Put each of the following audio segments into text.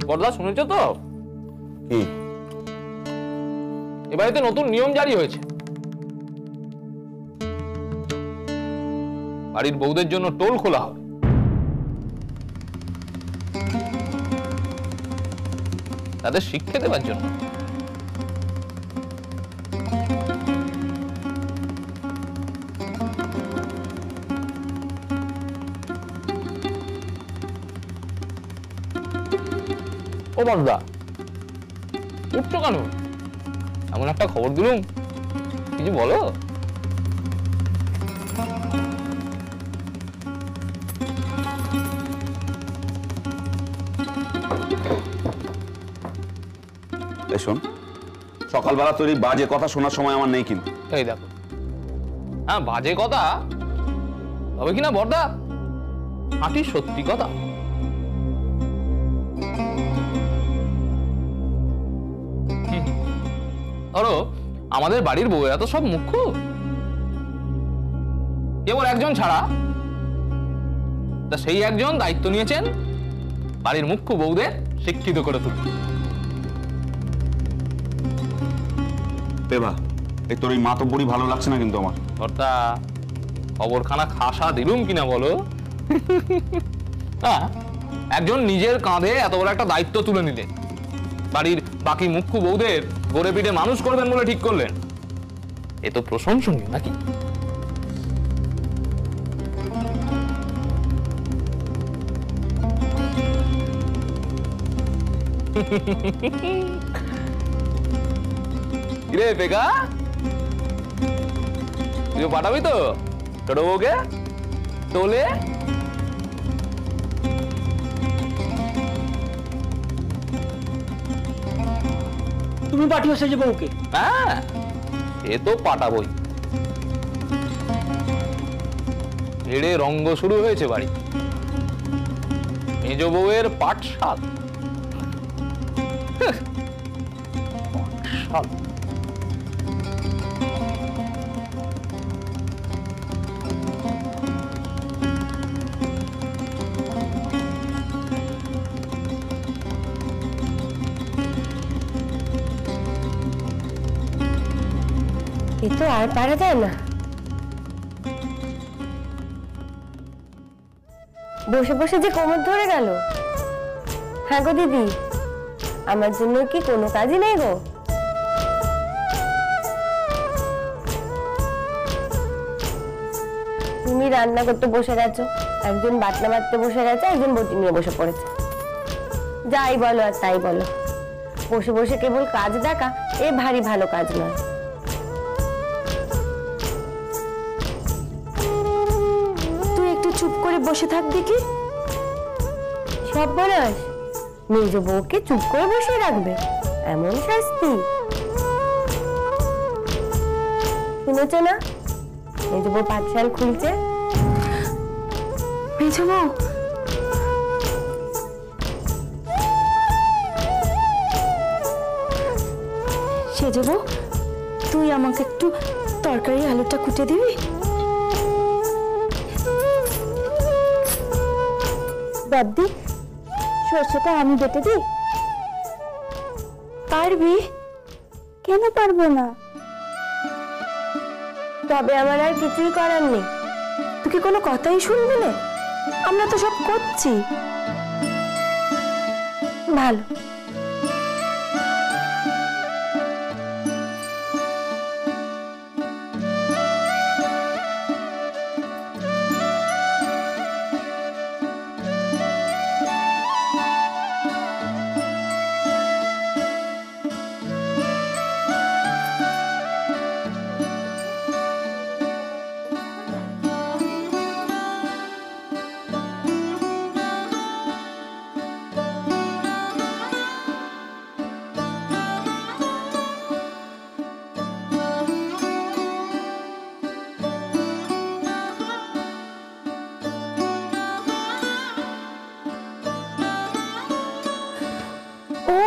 বড়দা শুনেছ তো? কি? এ বাড়িতে নতুন নিয়ম জারি হয়েছে। বাড়ির বউদের জন্য টোল খোলা হবে। তাদের শিক্ষা দেওয়ার জন্য। ও বড়দা, উঠছো কেন? এমন একটা খবর দিলুম, কিছু বলো। শোন, সকালবেলা তোর এই বাজে কথা শোনার সময় আমার নেই কিন্তু। এই দেখো, হ্যাঁ বাজে কথা, তবে কিনা বড়দা খাঁটি সত্যি কথা। ধরো আমাদের বাড়ির বউয়েরা তো সব মুখ্য, কেবল একজন ছাড়া। তা সেই একজন দায়িত্ব নিয়েছেন বাড়ির মুখ্য বউদের শিক্ষিত করে তুলতে। দেবা, এই তোর এই মাতব্বরি ভালো লাগছে না কিন্তু আমার। কর্তা, খবরখানা খাসা দিলুম কিনা বলো? একজন নিজের কাঁধে এত বড় একটা দায়িত্ব তুলে নিলেন, বাড়ির বাকি মুখ্য বউদের গড়ে পিঠে মানুষ করবেন বলে ঠিক করলেন। এ তো প্রশংসনীয় নাকি? কিরে পেকা, তুই পাঠাবি তো ছোট বউকে তোলে? তুমি পাঠিও সেজে বউকে? হ্যাঁ, এ তো পাঠাবই। এড়ে রঙ্গ শুরু হয়েছে বাড়ি। মেজ বউয়ের পাঠশাল। পাঠশাল। এ তো আর পারা যায় না। বসে বসে যে কোমর ধরে গেল। হ্যাঁ গো দিদি, আমার জন্য কি কোনো কাজই নেই গো? তুমি রান্না করতে বসে গেছো, একজন বাটনা বাটতে বসে গেছে, একজন বটি নিয়ে বসে পড়েছে। যাই বলো আর তাই বলো, বসে বসে কেবল কাজ দেখা এ ভারী ভালো কাজ নয়। চুপ করে বসে থাক দেখি। সব বলাস, মেজ বউকে চুপ করে বসে রাখবে, এমন শাস্তি? শুনেছ না, মেজ বউ পাঠশাল খুলছে। মেজ বউ, সেজ বউ, তুই আমাকে একটু তরকারি আলুটা কুটে দিবি? দাদি, সর্ষেটা আমি বেটে দিই? পারবি? কেন পারবো না? তবে আমার আর কিছুই করার নেই। তুই কি কোনো কথাই শুনবি না? আমরা তো সব করছি। ভালো।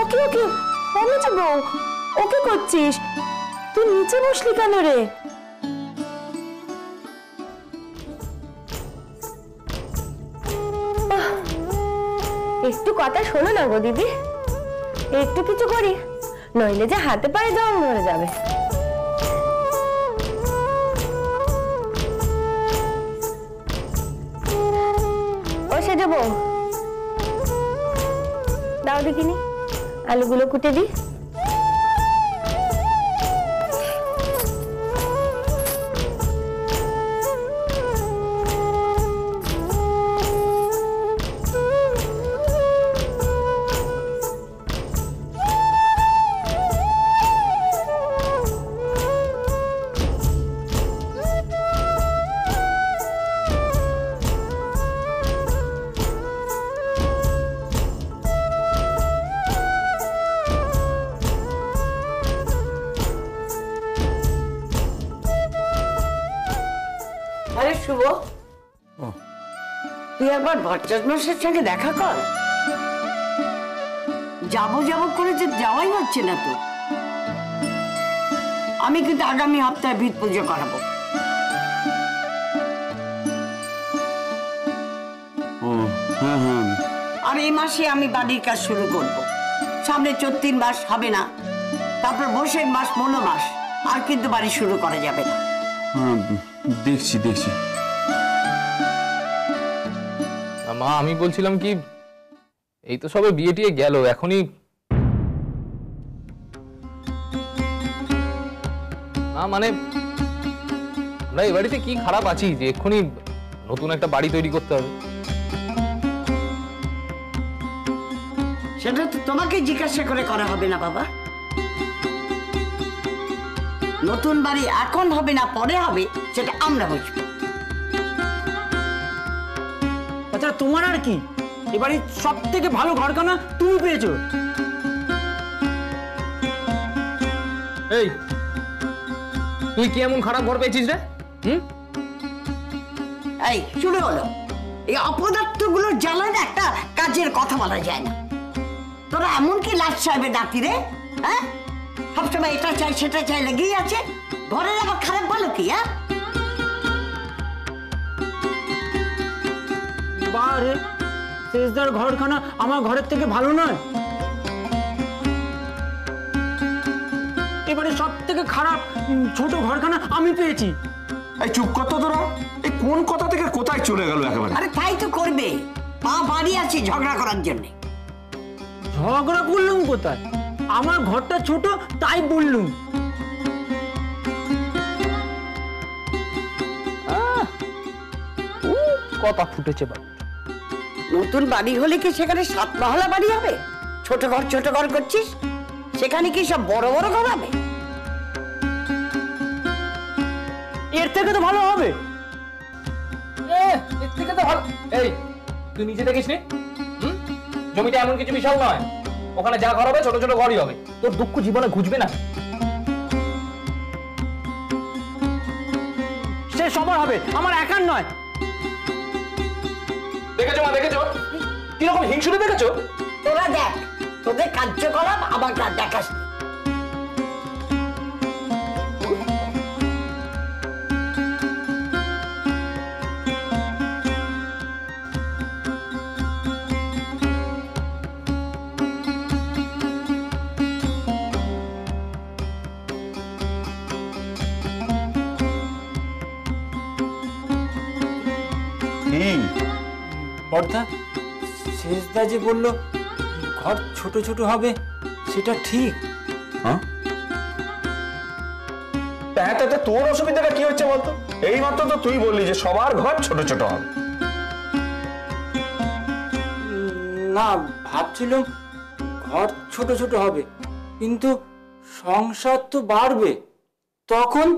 ওকে ওকে, আমি যাবো। ওকে করছিস তুই? নিচে বসলি কেন রে? একটু কথা শোনো না গো দিদি, একটু কিছু করি, নইলে যে হাতে পায়ে জং ধরে যাবে। ও সেজে বউ, দাও দেখিনি, আলুগুলো কুটে দি। আরে শুভ, তুই একবার ভট্টাচার্যের সঙ্গে দেখা কর। যাবো যাবো করে যে যাওয়াই হচ্ছে না তো। আমি কিন্তু আগামী সপ্তাহে ভিত পুজো করাবো। হ্যাঁ হ্যাঁ, আর এই মাসে আমি বাড়ির কাজ শুরু করব। সামনে ৩ মাস হবে না, তারপর বৈশাখ মাস, মনো মাস, আর কিন্তু বাড়ি শুরু করা যাবে না। হ্যাঁ, দেখছি দেখছি। মা আমি বলছিলাম কি, এই তো সবে বিয়ে টিয়ে গেল, এখনই না মানে আমরা এ বাড়িতে কি খারাপ আছি যে এক্ষুনি নতুন একটা বাড়ি তৈরি করতে হবে? সেটা তো তোমাকে জিজ্ঞাসা করে করা হবে না বাবা। নতুন বাড়ি এখন হবে না পরে হবে, সেটা আমরা বুঝবো। আচ্ছা তোমার আর কি, এবারে সব থেকে ভালো ঘরখানা তুমি পেয়েছো। এই তুই কি এমন খারাপ ঘর পেয়েছিস রে? এই শুরু হলো, এই অপদার্থ গুলোর জ্বালায় না একটা কাজের কথা বলা যায় না। তোরা এমন কি লাট সাহেবের নাতি রে? হ্যাঁ, সবসময় এটা চাই সেটা চাই লেগেই আছে। ঘরের আবার খারাপ বলো কি? হ্যাঁ, বারে শেষদার ঘরখানা আমার ঘরের থেকে ভালো নয়? এবারে সব থেকে খারাপ ছোট ঘরখানা আমি পেয়েছি। এই চুপ কর তো তোরা, এই কোন কথা থেকে কোথায় চলে গেল একেবারে। আরে তাই তো করবে, মা বাড়ি আছে ঝগড়া করার জন্য। ঝগড়া করলুম কোথায়? আমার ঘরটা ছোট তাই বললুম। কথা ফুটেছে বাবু। নতুন বাড়ি হলে কি সেখানে 7 মহলা বাড়ি হবে? ছোট ঘর করছিস, সেখানে কি সব বড় বড় ঘর হবে? এর থেকে তো ভালো হবে। এর থেকে তো ভালো। এই তুই নিচে দেখিস নি? জমিটা এমন কিছু বিশাল নয়, ওখানে যা ঘর হবে ছোট ছোট ঘরই হবে। তোর দুঃখ জীবনে ঘুচবে না। সে সবার হবে, আমার একার নয়। দেখেছো মা, দেখেছো কিরকম হিংসুটে দেখেছো? তোরা দেখ, তোদের কার্যকলাপ আমার দেখাস। বর্দা, শেষদা যে বললো ঘর ছোট ছোট হবে, সেটা ঠিক? হ্যাঁ, তাতে তোর অসুবিধাটা কি হচ্ছে বলতো? এই মাত্র তো তুই বললি যে সবার ঘর ছোট ছোট হবে। না, ভাবছিলাম ঘর ছোট ছোট হবে, কিন্তু সংসার তো বাড়বে তখন।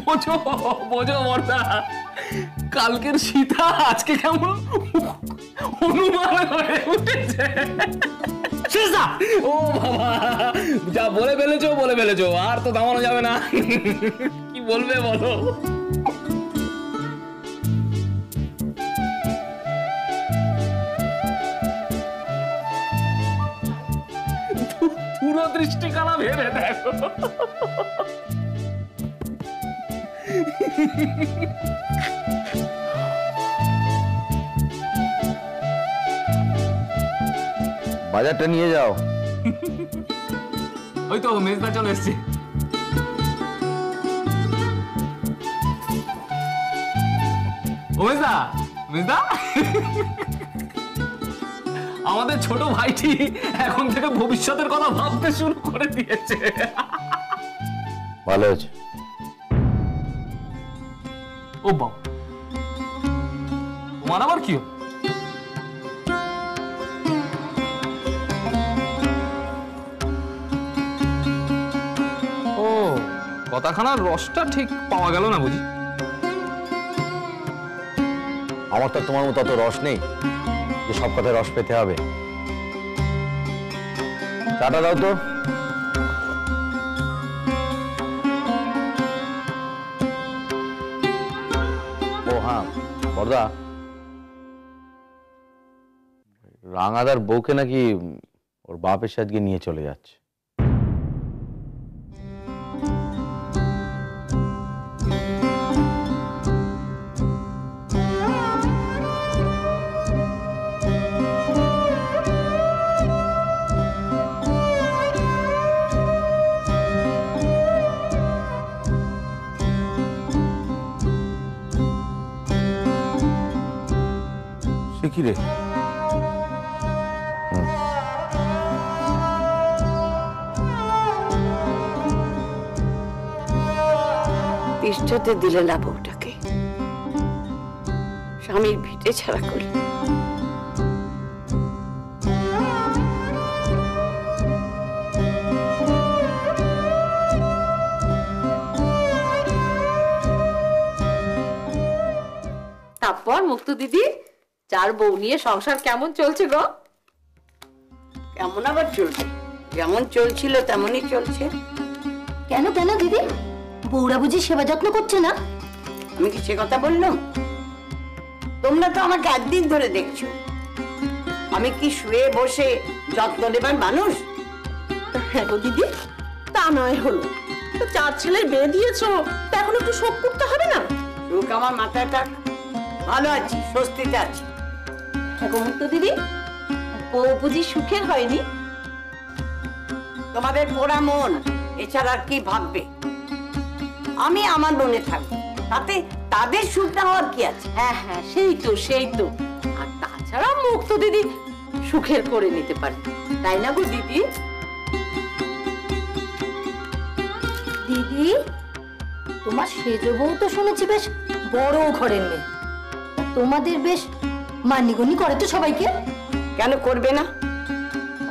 বোঝো বোঝো বর্দা, কালকের সীতা আজকে কেমন হনুমান হয়ে উঠেছে। ও বাবা, যা বলে ফেলেছো আর তো থামানো যাবে না। কি বলবে বলো? দূরদৃষ্টি কানা ভেবে দেখো। বাজারটা নিয়ে যাও। ওই তো মেজদা চলে এসছে। ও মেজদা, মেজদা, আমাদের ছোট ভাইটি এখন থেকে ভবিষ্যতের কথা ভাবতে শুরু করে দিয়েছে। ভালো হয়েছে। ও বাবা, তোমার আবার কি হলো? ও, কথাখানার রসটা ঠিক পাওয়া গেল না বুঝি? আমার তো তোমার মতো অত রস নেই যে সব কথায় রস পেতে হবে। চাটা দাও তো। ও হ্যাঁ বড়দা, রাঙাদার বউকে নাকি ওর বাপ এসে আজকে নিয়ে চলে যাচ্ছে। সে কি রে? পৃষ্ঠাতে দিলে না বউটাকে, স্বামীর ভিটে ছাড়া করলে। তারপর মুক্ত দিদি, চার বউ নিয়ে সংসার কেমন চলছে গো? কেমন আবার চলবে? যেমন চলছিল তেমনই চলছে। কেন কেন দিদি, বউরা বুঝি সেবা যত্ন করছে না? আমি কি সে কথা বললাম? তোমরা তো আমাকে একদিন ধরে দেখছো। আমি কি শুয়ে বসে যত্ন নেবার মানুষ? হ্যাঁ গো দিদি, তা নয় হলো তো, চার ছেলের বিয়ে দিয়েছো, তা এখন একটু শোক করতে হবে না? সুখ আমার মাথায় থাক, ভালো আছি, স্বস্তিতে আছি। হ্যাঁ গো মুক্ত দিদি, বউ বুঝি সুখের হয়নি? তোমাদের পোড়া মন এছাড়া আর কি ভাববে? আমি আমার মনে থাকবো, তাতে তাদের সুখ না হওয়ার কি আছে? হ্যাঁ হ্যাঁ, সেই তো। আর তাছাড়া মুক্ত দিদি সুখের করে নিতে পারে, তাই না গো দিদি? দিদি, তোমার সেজ বউ তো শুনেছি বেশ বড় ঘরের মেয়ে, তোমাদের বেশ মানিগুনি করে তো সবাইকে। কেন করবে না?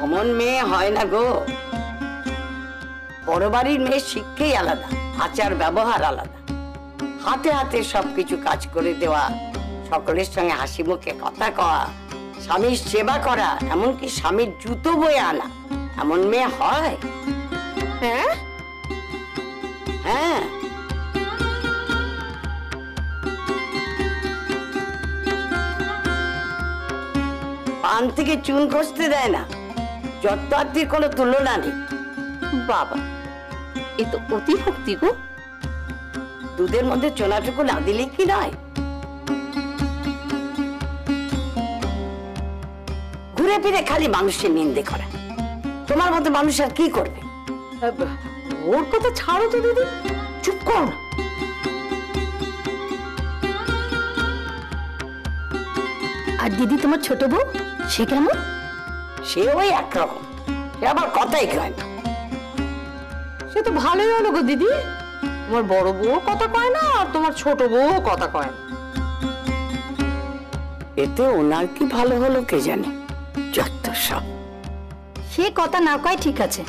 অমন মেয়ে হয় না গো। বড় বাড়ির মেয়ের শিক্ষাই আলাদা, আচার ব্যবহার আলাদা, হাতে হাতে সবকিছু কাজ করে দেওয়া, সকলের সঙ্গে হাসি মুখে কথা কওয়া, স্বামীর সেবা করা, এমনকি স্বামীর জুতো বয়ে আনা, এমন মেয়ে হয়? হ্যাঁ হ্যাঁ, পান থেকে চুন খসতে দেয় না, যত্নার্থীর কোনো তুলনা নেই। বাবা, এ তো অতি ভক্তি গো। দুধের মধ্যে চোনাটুকু না দিলে কি নয়? ঘুরে ফিরে খালি মানুষের নিন্দে করা, তোমার মতো মানুষ আর কি করবে? ওর কথা ছাড়ো তো দিদি, চুপ কর না। আর দিদি তোমার ছোট বউ, সে কেমন? সে ওই একরকম, সে আবার কথাই কয় না। সে তো ভালোই হলো গো দিদি, তোমার বড় বউ কথা কয় না আর তোমার ছোট বউ কথা কয় না। এতে ওনার কি ভালো হলো কে জানে, যত সব। সে কথা না কয় ঠিক আছে,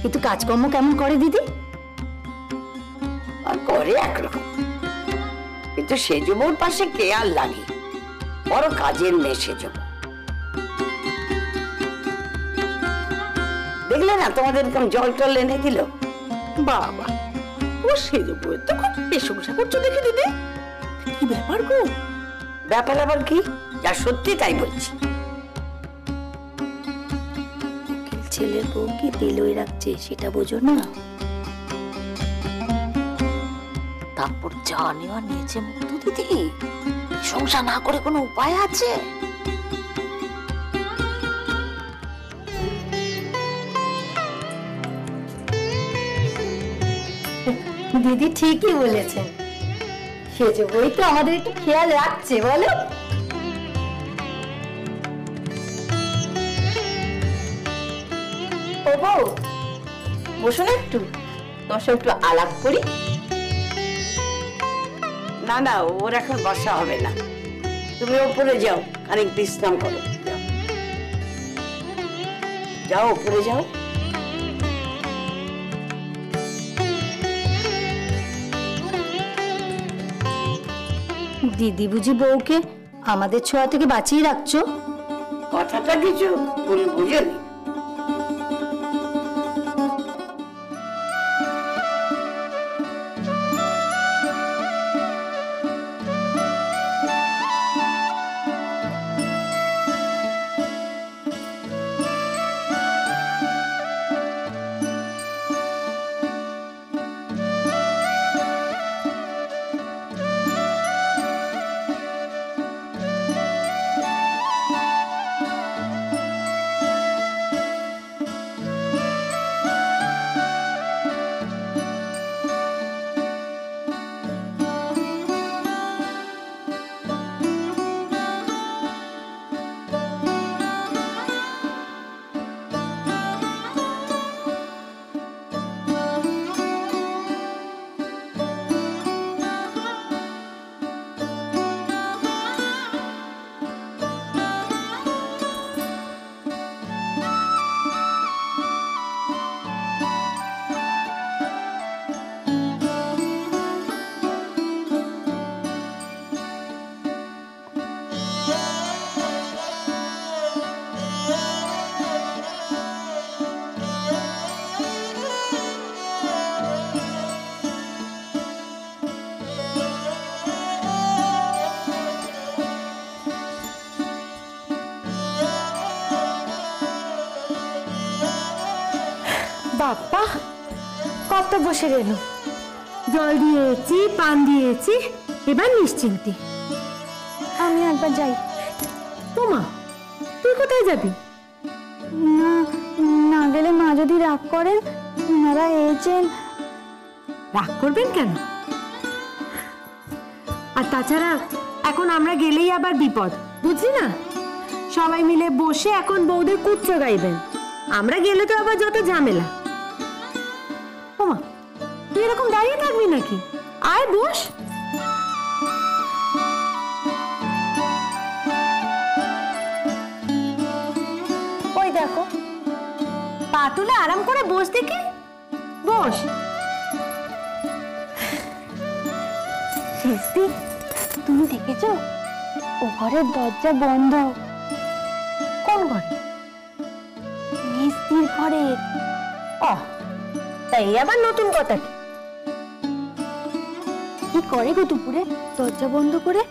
কিন্তু কাজকর্ম কেমন করে দিদি? আর করে একরকম। কিন্তু সেজ বউর পাশে কে আর লাগে, বড় কাজের মেয়ে সেজ বউ। দেখলে না তোমাদের এরকম জল টল এনে দিল। বাবা, ও সেজ বউয়ের তো খুব প্রশংসা করছো দেখে দিদি। কি ব্যাপার গো? ব্যাপার আবার কি? যা সত্যি তাই বলছি। ছেলের বউকে দিলই রাখছে সেটা বোঝো না? তারপর যা নেওয়া নিয়েছে মুক্ত দিদি, সংসার না করে কোনো উপায় আছে? দিদি ঠিকই বলেছেন, সেজ বই তো আমাদের একটু খেয়াল রাখছে, বলো? ও বউ, বসো না একটু, তোমার সঙ্গে একটু আলাপ করি। না না, ওর এখন বসা হবে না, তুমি ওপরে যাও, খানিক বিশ্রাম করো। যাও যাও, ওপরে যাও। দিদি বুঝি বউকে আমাদের ছোঁয়া থেকে বাঁচিয়ে রাখছো? কথাটা কিছু ভুল বুঝেনি। বাবা, কত বসে গেল, জল দিয়েছি, পান দিয়েছি, এবার নিশ্চিন্তি। আমি একবার যাই। তোমা, তুই কোথায় যাবি? না, না গেলে মা যদি রাগ করেন, ওনারা এসেছেন। রাগ করবেন কেন? আর তাছাড়া এখন আমরা গেলেই আবার বিপদ, বুঝলি না? সবাই মিলে বসে এখন বউদের কুচ্চ গাইবেন, আমরা গেলে তো আবার যত ঝামেলা। ওমা, তুই এরকম দাঁড়িয়ে থাকবি নাকি? আয় বস। ওই দেখো, পা তুলে আরাম করে বস, দেখি বস। শেষদি, তুমি দেখেছো ও ঘরের দরজা বন্ধ? কোন ঘরে? মিস্ত্রির ঘরে। তাই আবার নতুন কথা? কি করে গো দুপুরে দরজা বন্ধ করে?